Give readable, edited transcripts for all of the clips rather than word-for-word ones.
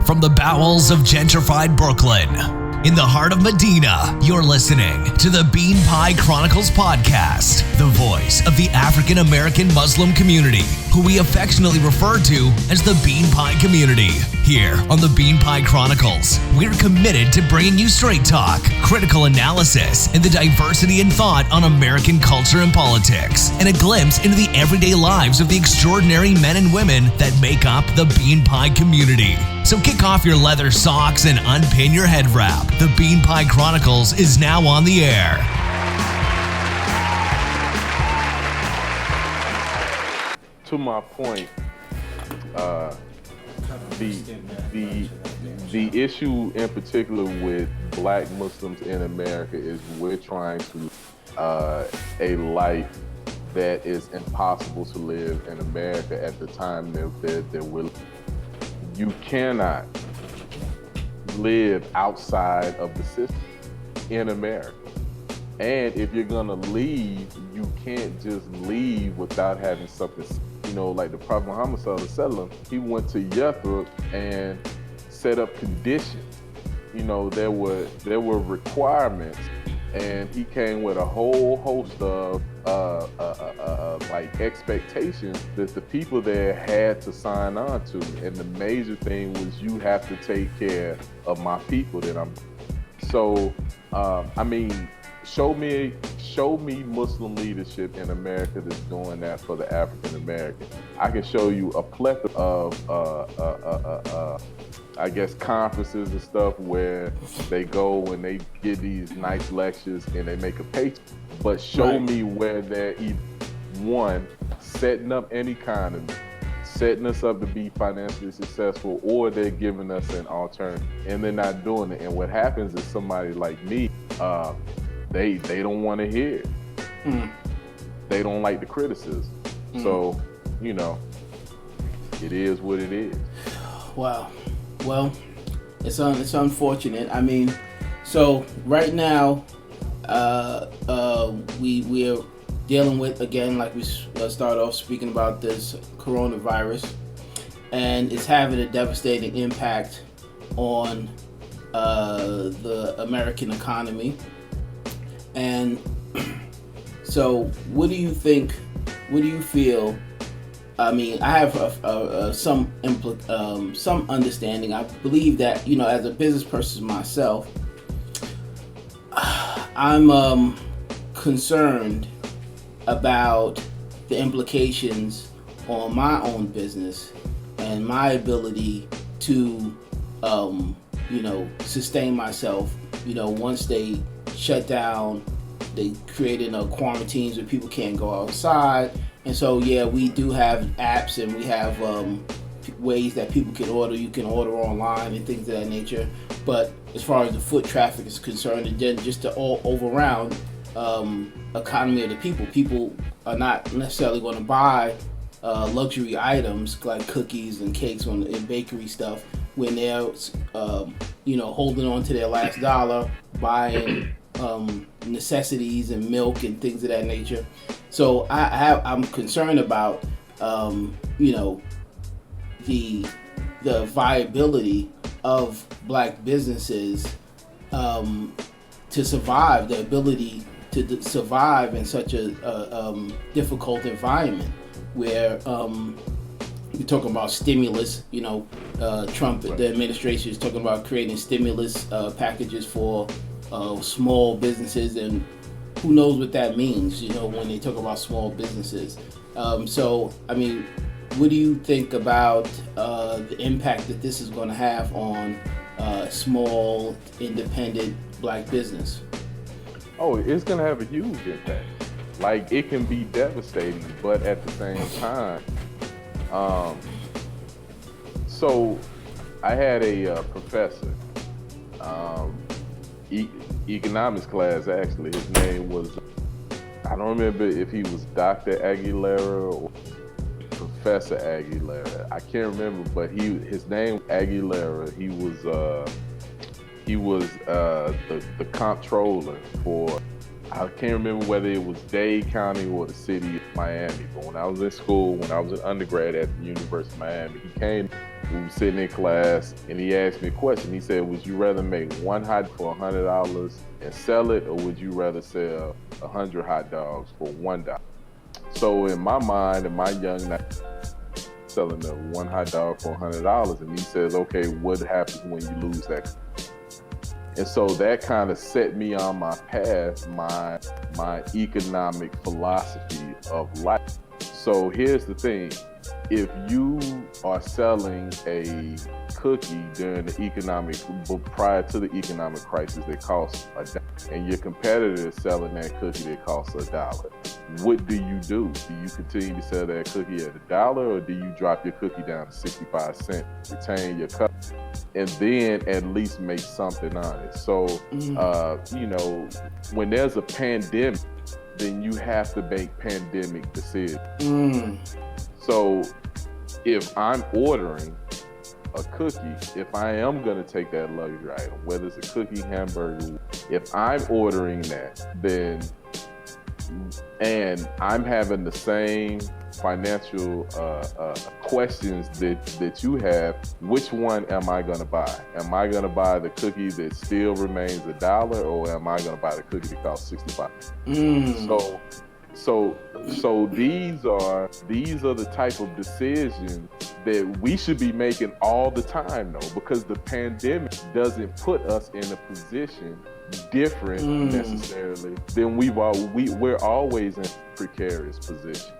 From the bowels of gentrified Brooklyn, in the heart of Medina, you're listening to the Bean Pie Chronicles podcast, the voice of the African American Muslim community, who we affectionately refer to as the Bean Pie community. Here on the Bean Pie Chronicles, we're committed to bringing you straight talk, critical analysis, and the diversity in thought on American culture and politics, and a glimpse into the everyday lives of the extraordinary men and women that make up the Bean Pie community. So kick off your leather socks and unpin your head wrap. The Bean Pie Chronicles is now on the air. To my point, the issue in particular with Black Muslims in America is we're trying to a life that is impossible to live in America at the time that we're. You cannot live outside of the system in America. And if you're gonna leave, you can't just leave without having something, like the Prophet Muhammad Sallallahu Alaihi Wasallam, he went to Yathrib and set up conditions. There were requirements, and he came with a whole host of expectations that the people there had to sign on to. And the major thing was, you have to take care of my people that I'm. So, show me Muslim leadership in America that's doing that for the African American. I can show you a plethora of conferences and stuff where they go and they give these nice lectures and they make a paycheck. But show me where they're either, one, setting up any economy, setting us up to be financially successful, or they're giving us an alternative, and they're not doing it. And what happens is somebody like me, they don't want to hear it. They don't like the criticism. So, it is what it is. Wow. Well, it's unfortunate. So right now, we are dealing with, again, like we started off speaking about, this coronavirus, and it's having a devastating impact on the American economy. And so what do you think, what do you feel? I have some understanding. I believe that, as a business person myself, I'm concerned about the implications on my own business and my ability to, sustain myself. Once they shut down, they created quarantines where people can't go outside. And so, we do have apps, and we have ways that people can order. You can order online and things of that nature. But as far as the foot traffic is concerned, and then just the all around economy of the people are not necessarily going to buy luxury items like cookies and cakes and bakery stuff when they're holding on to their last dollar, buying necessities and milk and things of that nature. So I'm concerned about the viability of Black businesses to survive, the ability to survive in such a difficult environment where you're talking about stimulus. Trump, the administration is talking about creating stimulus packages for small businesses, and who knows what that means, when they talk about small businesses. What do you think about the impact that this is going to have on small, independent Black business? Oh, it's going to have a huge impact. It can be devastating, but at the same time, so I had a professor, economics class, actually. His name was, I don't remember if he was Dr. Aguilera or Professor Aguilera. I can't remember, but his name Aguilera. He was the comptroller for, I can't remember whether it was Dade County or the city of Miami. But when I was in school, when I was an undergrad at the University of Miami, he came We were sitting in class, and he asked me a question. He said, would you rather make one hot dog for $100 and sell it, or would you rather sell 100 hot dogs for $1? So in my mind, in my young night, selling the one hot dog for $100, and he says, okay, what happens when you lose that? And so that kind of set me on my path, my economic philosophy of life. So here's the thing. If you are selling a cookie during the prior to the economic crisis that costs $1, and your competitor is selling that cookie that costs $1, what do? Do you continue to sell that cookie at $1, or do you drop your cookie down to 65 cents, retain your customer, and then at least make something on it? So, when there's a pandemic, then you have to make pandemic decisions. So if I'm ordering a cookie, if I am going to take that luxury item, whether it's a cookie, hamburger, if I'm ordering that, then, and I'm having the same financial questions that you have, which one am I going to buy? Am I going to buy the cookie that still remains $1, or am I going to buy the cookie that costs 65? So these are the type of decisions that we should be making all the time, though, because the pandemic doesn't put us in a position different necessarily than we're always in a precarious position.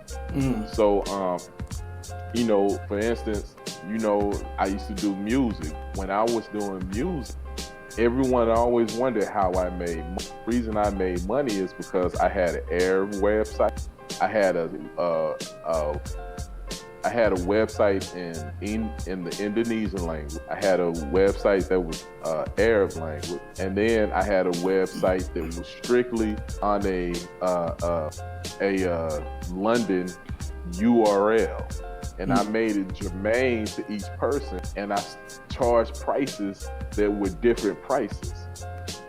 So for instance, I used to do music. When I was doing music, everyone always wondered how I made money. The reason I made money is because I had an Arab website. I had a website in the Indonesian language. I had a website that was Arab language, and then I had a website that was strictly on a London URL. And I made it germane to each person, and I charged prices that were different prices.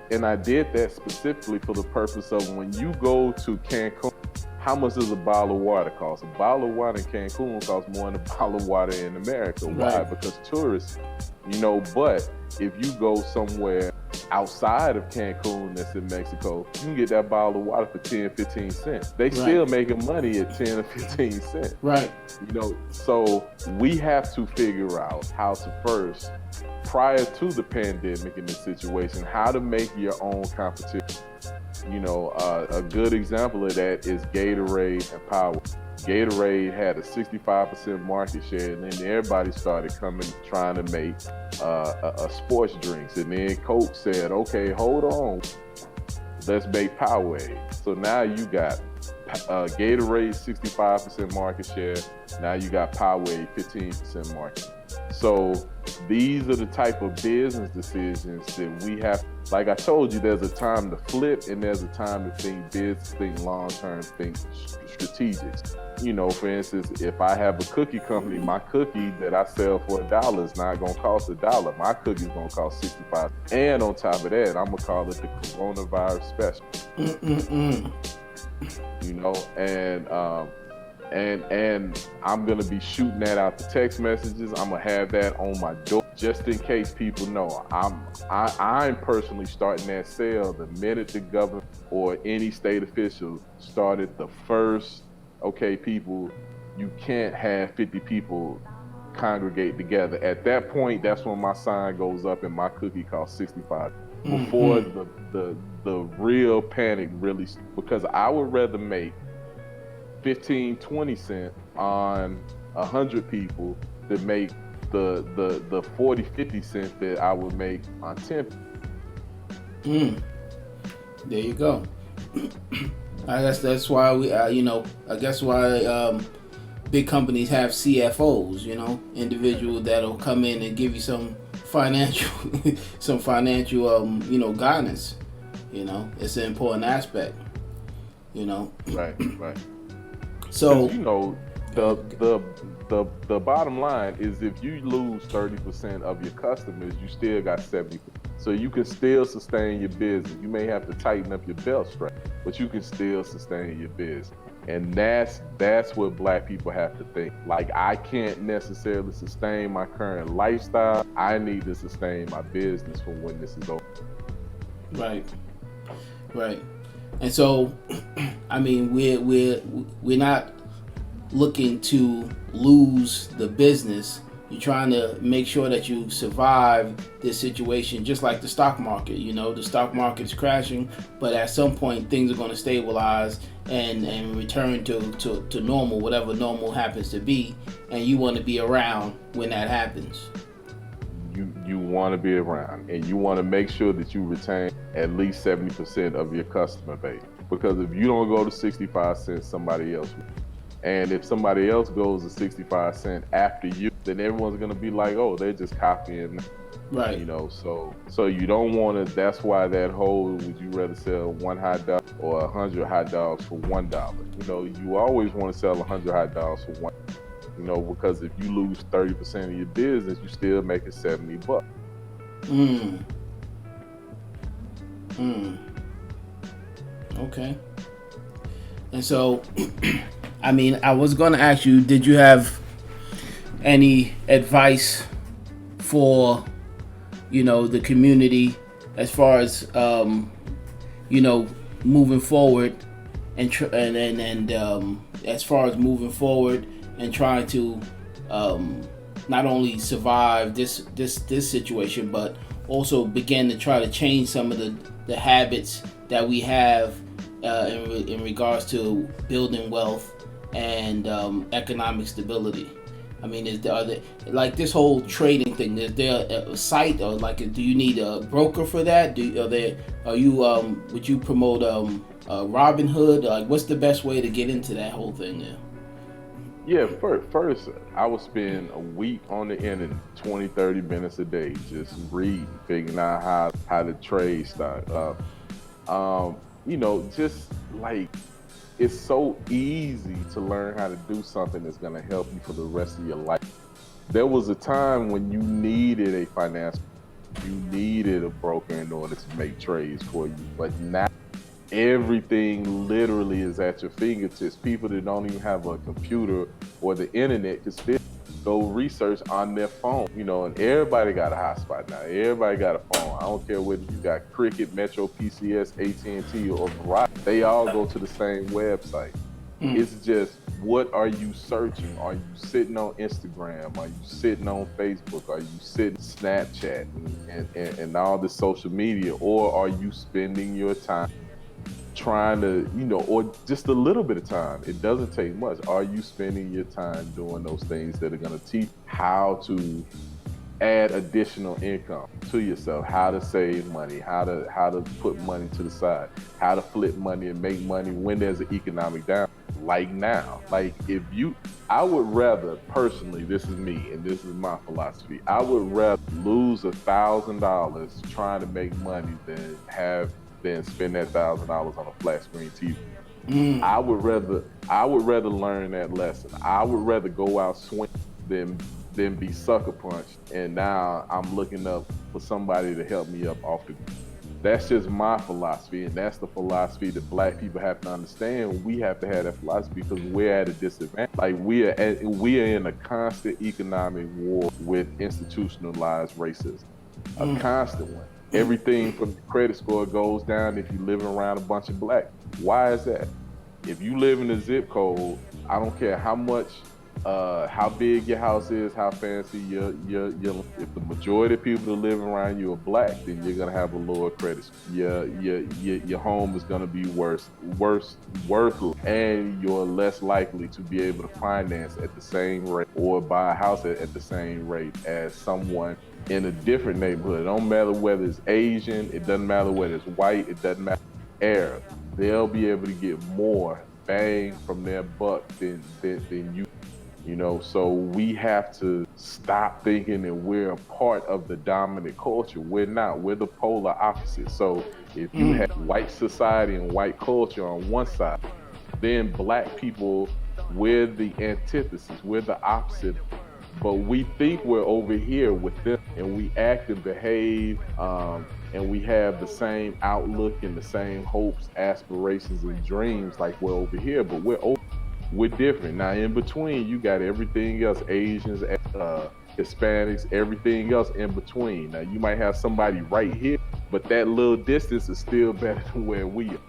And I did that specifically for the purpose of when you go to Cancun, how much does a bottle of water cost? A bottle of water in Cancun costs more than a bottle of water in America. Why? Right. Because tourists, but if you go somewhere outside of Cancun that's in Mexico, you can get that bottle of water for 10, 15 cents. They still making money at 10 or 15 cents. Right. So we have to figure out how to first, prior to the pandemic in this situation, how to make your own competition. A good example of that is Gatorade and Power. Gatorade had a 65% market share, and then everybody started trying to make sports drinks. And then Coke said, okay, hold on, let's make Powerade. So now you got Gatorade 65% market share. Now you got Powerade 15% market. So these are the type of business decisions that we have. Like I told you, there's a time to flip, and there's a time to think business, think long-term, think strategic. For instance, if I have a cookie company, my cookie that I sell for $1 is not going to cost $1. My cookie is going to cost 65. And on top of that, I'm going to call it the coronavirus special. And I'm going to be shooting that out to text messages. I'm going to have that on my door just in case people know. I'm personally starting that sale the minute the government or any state official started the first, okay, people, you can't have 50 people congregate together. At that point, that's when my sign goes up and my cookie costs 65. Before the real panic really, because I would rather make 15, 20 cents on 100 people than make the 40, 50 cents that I would make on 10. There you go. I guess that's why we, I guess why big companies have CFOs, individuals that'll come in and give you some financial, guidance. It's an important aspect. Right. So the bottom line is, if you lose 30% of your customers, you still got 70%. So you can still sustain your business. You may have to tighten up your belt strap, but you can still sustain your business. And that's what black people have to think. Like, I can't necessarily sustain my current lifestyle. I need to sustain my business for when this is over. Right. And so, I mean, we're not looking to lose the business. You're trying to make sure that you survive this situation, just like the stock market. You know, the stock market is crashing, but at some point things are going to stabilize and return to normal, whatever normal happens to be, and you want to be around when that happens. You want to be around, and you want to make sure that you retain at least 70% of your customer base. Because if you don't go to 65 cents, somebody else will. And if somebody else goes to 65 cents after you, then everyone's going to be like, oh, they're just copying. Right. You know, so you don't want to, that's why that whole, would you rather sell one hot dog or 100 hot dogs for $1? You know, you always want to sell 100 hot dogs for $1. You know, because if you lose 30% of your business, you still making $70. Okay. And so, I mean, I was going to ask you, did you have any advice for, you know, the community as far as, you know, moving forward and as far as moving forward and trying to not only survive this situation, but also begin to try to change some of the habits that we have in regards to building wealth and economic stability? I mean, like this whole trading thing, is there a site, or like, do you need a broker for that? Would you promote Robinhood? Like, what's the best way to get into that whole thing there? Yeah, first, I would spend a week on the internet, 20, 30 minutes a day, just reading, figuring out how to trade stock. You know, just like, it's so easy to learn how to do something that's going to help you for the rest of your life. There was a time when you needed a you needed a broker in order to make trades for you, but now everything literally is at your fingertips. People that don't even have a computer or the internet can still go research on their phone, you know, and everybody got a hotspot now. Everybody got a phone. I don't care whether you got Cricket, Metro, PCS, AT&T, or Verizon. They all go to the same website. It's just, what are you searching? Are you sitting on Instagram? Are you sitting on Facebook? Are you sitting Snapchat and all this social media? Or are you spending your time trying to, you know, or just a little bit of time? It doesn't take much. Are you spending your time doing those things that are going to teach how to add additional income to yourself, how to save money, how to put money to the side, how to flip money and make money when there's an economic down, like now? Like, I would rather, personally, this is me and this is my philosophy, I would rather lose $1,000 trying to make money than spend that $1,000 on a flat screen TV. I would rather learn that lesson. I would rather go out swinging than be sucker punched, and now I'm looking up for somebody to help me up off the ground. That's just my philosophy, and that's the philosophy that black people have to understand. We have to have that philosophy because we're at a disadvantage. Like, we are in a constant economic war with institutionalized racism, a constant one. Everything from the credit score goes down if you live around a bunch of black. Why is that? If you live in a zip code, I don't care how much, how big your house is, how fancy your if the majority of people that live around you are black, then you're gonna have a lower credit score. Your home is gonna be worthless, and you're less likely to be able to finance at the same rate or buy a house at the same rate as someone in a different neighborhood. It don't matter whether it's Asian, it doesn't matter whether it's white, it doesn't matter, Arab. They'll be able to get more bang from their buck than you. You know, so we have to stop thinking that we're a part of the dominant culture. We're not. We're the polar opposite. So if you have white society and white culture on one side, then black people, we're the antithesis. We're the opposite. but we think we're over here with them, and we act and behave, and we have the same outlook and the same hopes, aspirations, and dreams like we're over here, but we're different. Now, in between, you got everything else, Asians, Hispanics, everything else in between. Now, you might have somebody right here, but that little distance is still better than where we are.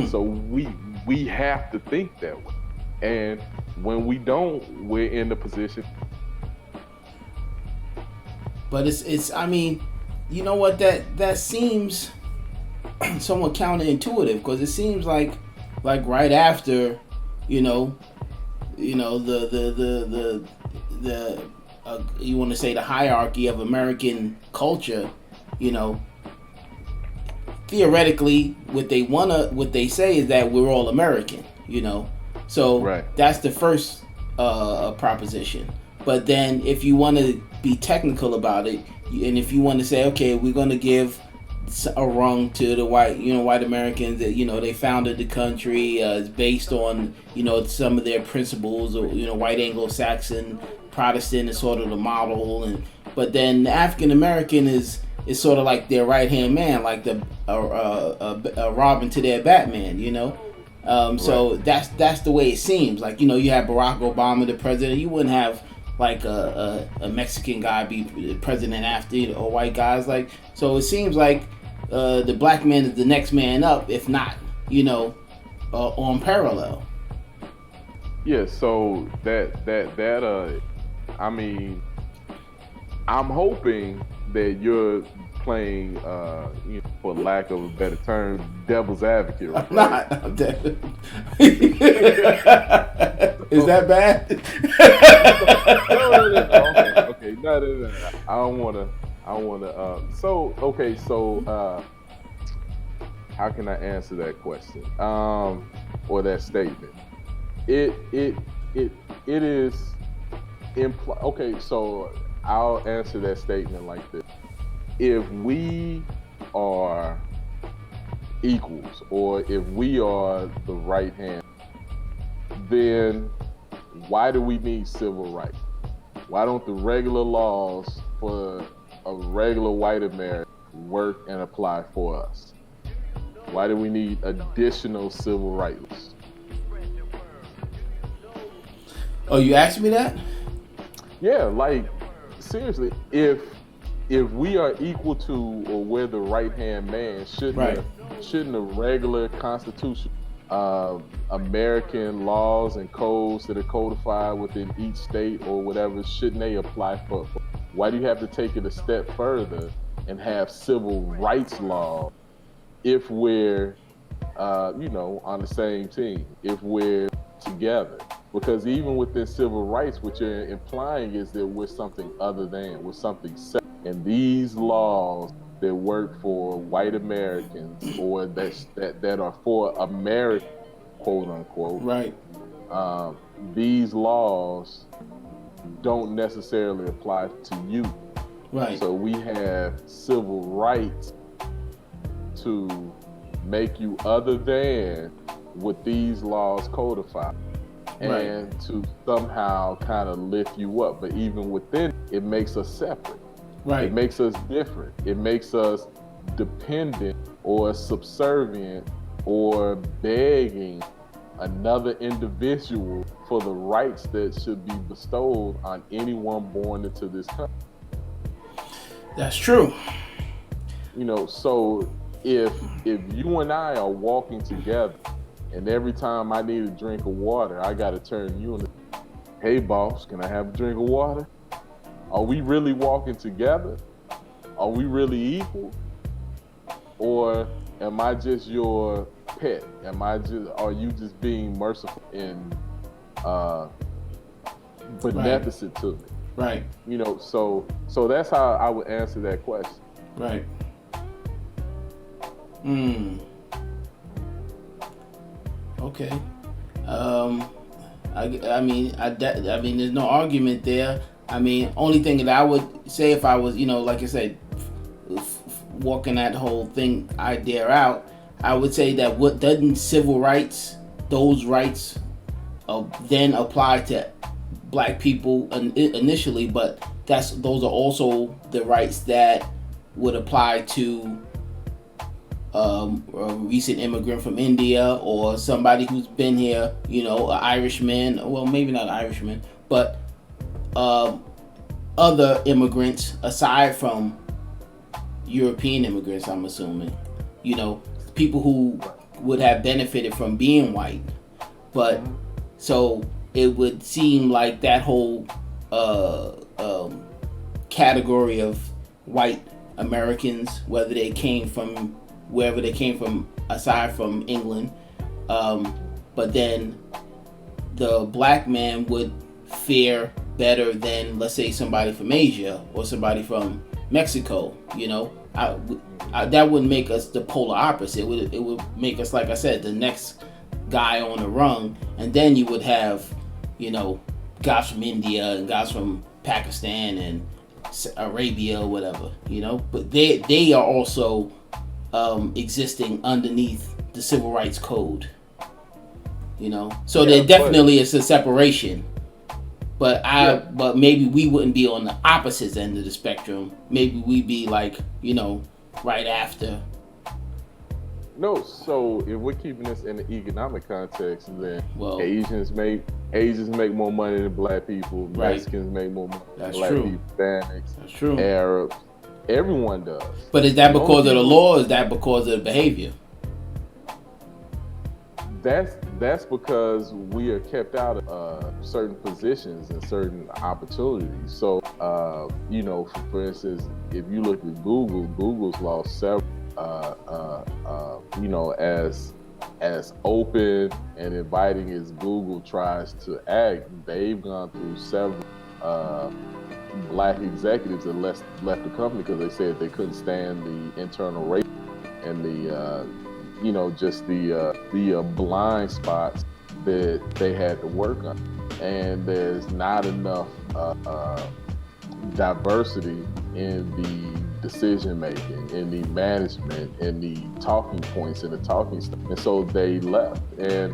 So we have to think that way. And when we don't, we're in the position. But it's I mean, you know what, that seems somewhat counterintuitive, because it seems like right after, you want to say the hierarchy of American culture, theoretically what they say is that we're all American, so Right. That's the first proposition. But then if you want to be technical about it, and if you want to say, okay, we're going to give a rung to the white Americans that, they founded the country, is based on, some of their principles, or, white Anglo-Saxon, Protestant is sort of the model, but then the African American is sort of like their right hand man, like the Robin to their Batman, So that's the way it seems. Like, you have Barack Obama, the president. You wouldn't have like a Mexican guy be the president after, or white guys. Like, so it seems like the black man is the next man up, if not, on parallel. Yeah. So I mean, I'm hoping that you're playing, for lack of a better term, devil's advocate. Right? I'm not. I'm dead. Is that bad? No. Okay. No. I don't want to. So how can I answer that question? Or that statement? It is okay. So I'll answer that statement like this: if we are equals, or if we are the right hand, then why do we need civil rights? Why don't the regular laws for a regular white American work and apply for us? Why do we need additional civil rights? Oh, you asked me that? Yeah, like, seriously, if we are equal to, or we're the right hand man, shouldn't a regular constitution, American laws and codes that are codified within each state or whatever, shouldn't they apply for? Why do you have to take it a step further and have civil rights law if we're on the same team, if we're together? Because even within civil rights, what you're implying is that we're something other than, we're something separate. And these laws that work for white Americans, or that are for America, quote unquote, right? These laws don't necessarily apply to you, right? So we have civil rights to make you other than what these laws codify. Right. And to somehow kind of lift you up. But even within it makes us separate. Right. It makes us different. It makes us dependent or subservient or begging another individual for the rights that should be bestowed on anyone born into this country. That's true. So if you and I are walking together, and every time I need a drink of water, I got to turn to you and say, hey, boss, can I have a drink of water? Are we really walking together? Are we really equal? Or am I just your pet? Are you just being merciful and beneficent to me? Right. So that's how I would answer that question. Right. Okay. I mean, there's no argument there. I mean, only thing that I would say if I was, like I said, walking that whole thing idea out, I would say that what doesn't civil rights, those rights, then apply to black people initially, but those are also the rights that would apply to a recent immigrant from India or somebody who's been here, you know, an Irishman. Well, maybe not Irishman, but other immigrants aside from European immigrants, I'm assuming. You know, people who would have benefited from being white. But so it would seem like that whole category of white Americans, whether they came from wherever they came from, aside from England, but then the black man would fare better than, let's say, somebody from Asia or somebody from Mexico. You know, that wouldn't make us the polar opposite. It would make us, like I said, the next guy on the rung, and then you would have, you know, guys from India and guys from Pakistan and Arabia or whatever, you know. But they are also existing underneath the Civil Rights Code, you know. So there definitely is a separation. But but maybe we wouldn't be on the opposite end of the spectrum. Maybe we'd be like, you know, right after. No, so if we're keeping this in the economic context, then Asians make more money than black people. Right. Mexicans make more money than black people. Hispanics. That's true. Arabs. Everyone does. But is that because of the law or is that because of the behavior? That's because we are kept out of certain positions and certain opportunities. So, you know, for instance, if you look at Google's lost several, you know, as open and inviting as Google tries to act, they've gone through several black executives that left the company because they said they couldn't stand the internal racism and the you know, just the blind spots that they had to work on. And there's not enough diversity in the decision making, in the management, in the talking points, in the talking stuff. And so they left. And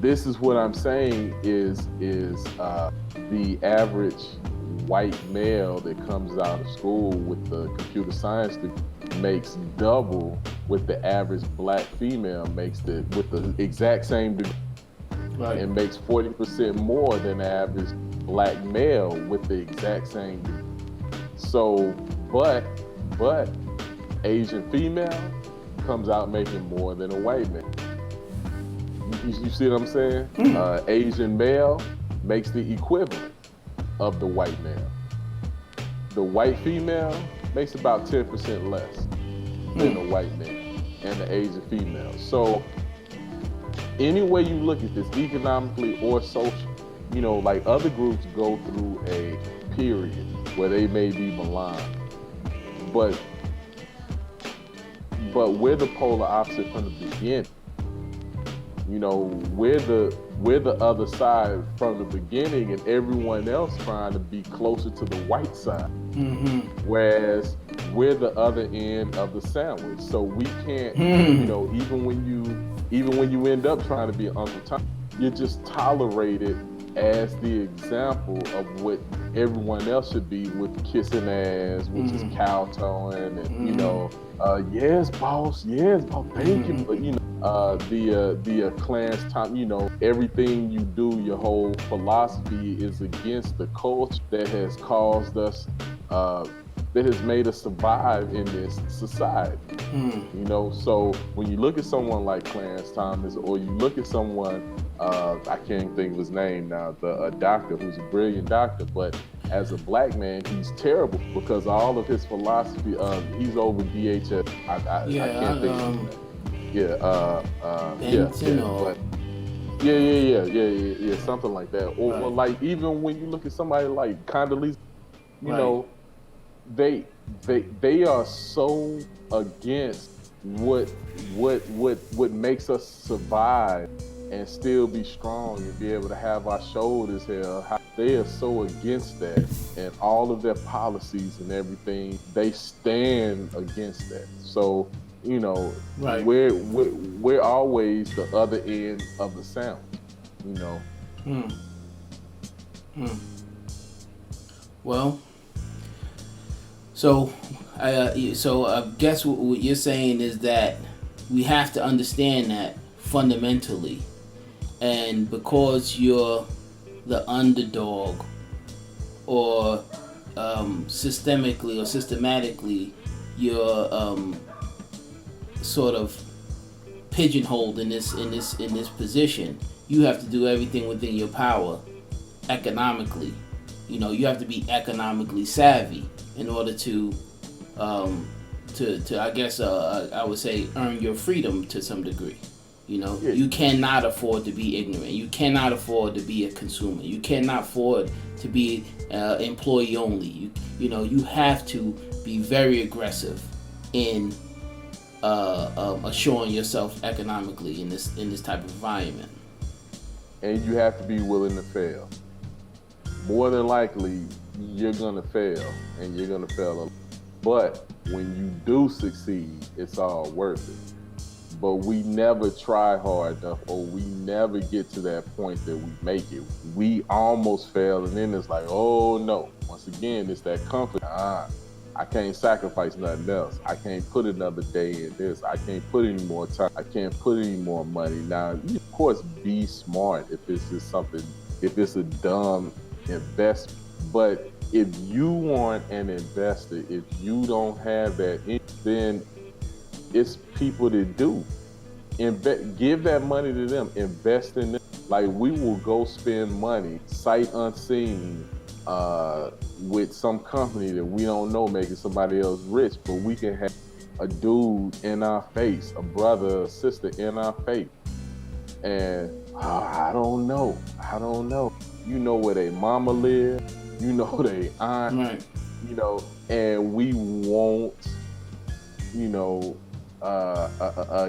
this is what I'm saying is the average white male that comes out of school with the computer science degree makes double what the average black female makes with the exact same degree. Right. And makes 40% more than the average black male with the exact same degree. So, but Asian female comes out making more than a white man. You see what I'm saying? Mm. Asian male makes the equivalent of the white male. The white female makes about 10% less than the white man and the Asian female. So any way you look at this, economically or social, you know, like other groups go through a period where they may be maligned, but we're the polar opposite from the beginning. You know, we're the other side from the beginning, and everyone else trying to be closer to the white side. Mm-hmm. Whereas we're the other end of the sandwich. So we can't, you know, even when you end up trying to be Uncle Tom, you're just tolerated as the example of what everyone else should be, with kissing ass, which is kowtowing, and you know, yes, boss, thank you. But you know, the Clarence Thomas, you know, everything you do, your whole philosophy is against the culture that has caused us, that has made us survive in this society. You know, so when you look at someone like Clarence Thomas, or you look at someone, I can't think of his name now, a doctor who's a brilliant doctor, but as a black man, he's terrible because all of his philosophy, he's over DHS. I can't think of his name. Yeah, something like that. Or like even when you look at somebody like Condoleezza, you know, they are so against what makes us survive and still be strong and be able to have our shoulders held. They are so against that, and all of their policies and everything, they stand against that. So, you know, we're always the other end of the sandwich, you know. Well, so I guess what you're saying is that we have to understand that fundamentally, and because you're the underdog, or systemically or systematically, you're sort of pigeonholed in this position. You have to do everything within your power economically. You have to be economically savvy in order to I guess I would say earn your freedom to some degree. You cannot afford to be ignorant. You cannot afford to be a consumer. You cannot afford to be employee only. You have to be very aggressive in assuring yourself economically in this type of environment. And you have to be willing to fail. More than likely, you're gonna fail, and you're gonna fail a lot. But when you do succeed, it's all worth it. But we never try hard enough, or we never get to that point that we make it. We almost fail, and then it's like, oh no. Once again, it's that comfort. I can't sacrifice nothing else. I can't put another day in this. I can't put any more time. I can't put any more money. Now, of course, be smart if this is something, if it's a dumb investment. But if you aren't an investor, if you don't have that, then it's people that do. Give that money to them. Invest in them. Like, we will go spend money sight unseen with some company that we don't know making somebody else rich, but we can have a dude in our face, a brother, a sister in our face, and I don't know. You know where they mama live, you know they aunt, right. And we won't,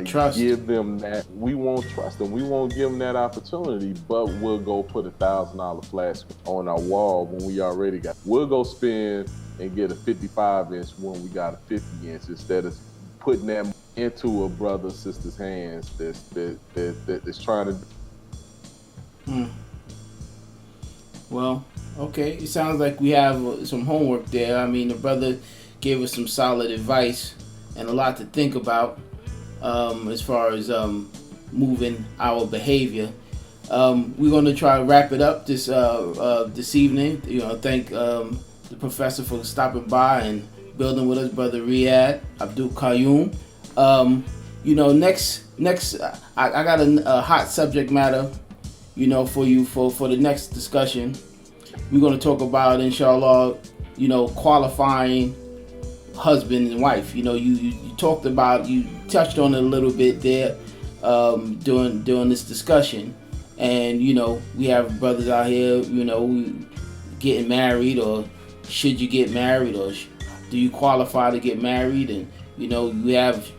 trust. Give them that. We won't trust them. We won't give them that opportunity, but we'll go put $1,000 flash on our wall when we already got. We'll go spend and get a 55-inch when we got a 50-inch instead of putting that into a brother or sister's hands that's trying to. Well, okay. It sounds like we have some homework there. I mean, the brother gave us some solid advice and a lot to think about as far as moving our behavior. We're going to try to wrap it up this evening. Thank the professor for stopping by and building with us, Bro.Riyaad, Abdul Qayyum. Next, I got a hot subject matter, for you for the next discussion. We're going to talk about, inshallah, qualifying husband and wife. You talked about, you touched on it a little bit there during this discussion, and we have brothers out here, getting married, or should you get married, or do you qualify to get married? And you have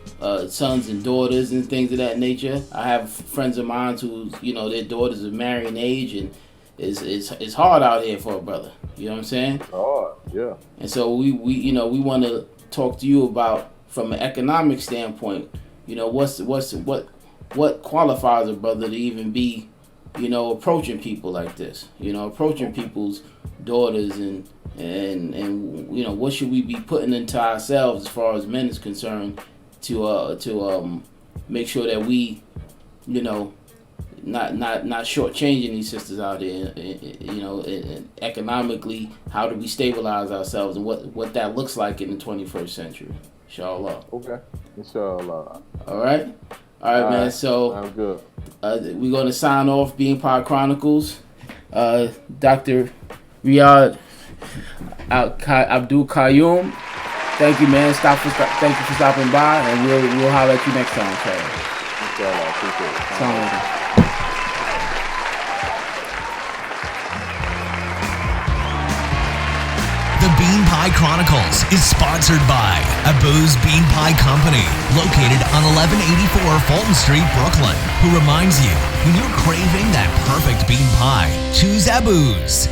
sons and daughters and things of that nature. I have friends of mine who their daughters are marrying age, and it's hard out here for a brother. You know what I'm saying? Hard, yeah. And so we want to talk to you about, from an economic standpoint, what qualifies a brother to even be, approaching people like this, approaching people's daughters, and what should we be putting into ourselves as far as men is concerned to make sure that we, not shortchanging these sisters out there, and economically, how do we stabilize ourselves, and what that looks like in the 21st century, inshallah. Okay, inshallah. All right, man. So I'm good. We're going to sign off Being Pod Chronicles. Dr. Riyaad Abdul Qayyum. Thank you, man. Thank you for stopping by, and we'll holler at you next time, Inshallah, appreciate it. Assalamu The Bean Pie Chronicles is sponsored by Abu's Bean Pie Company, located on 1184 Fulton Street, Brooklyn, who reminds you, when you're craving that perfect bean pie, choose Abu's.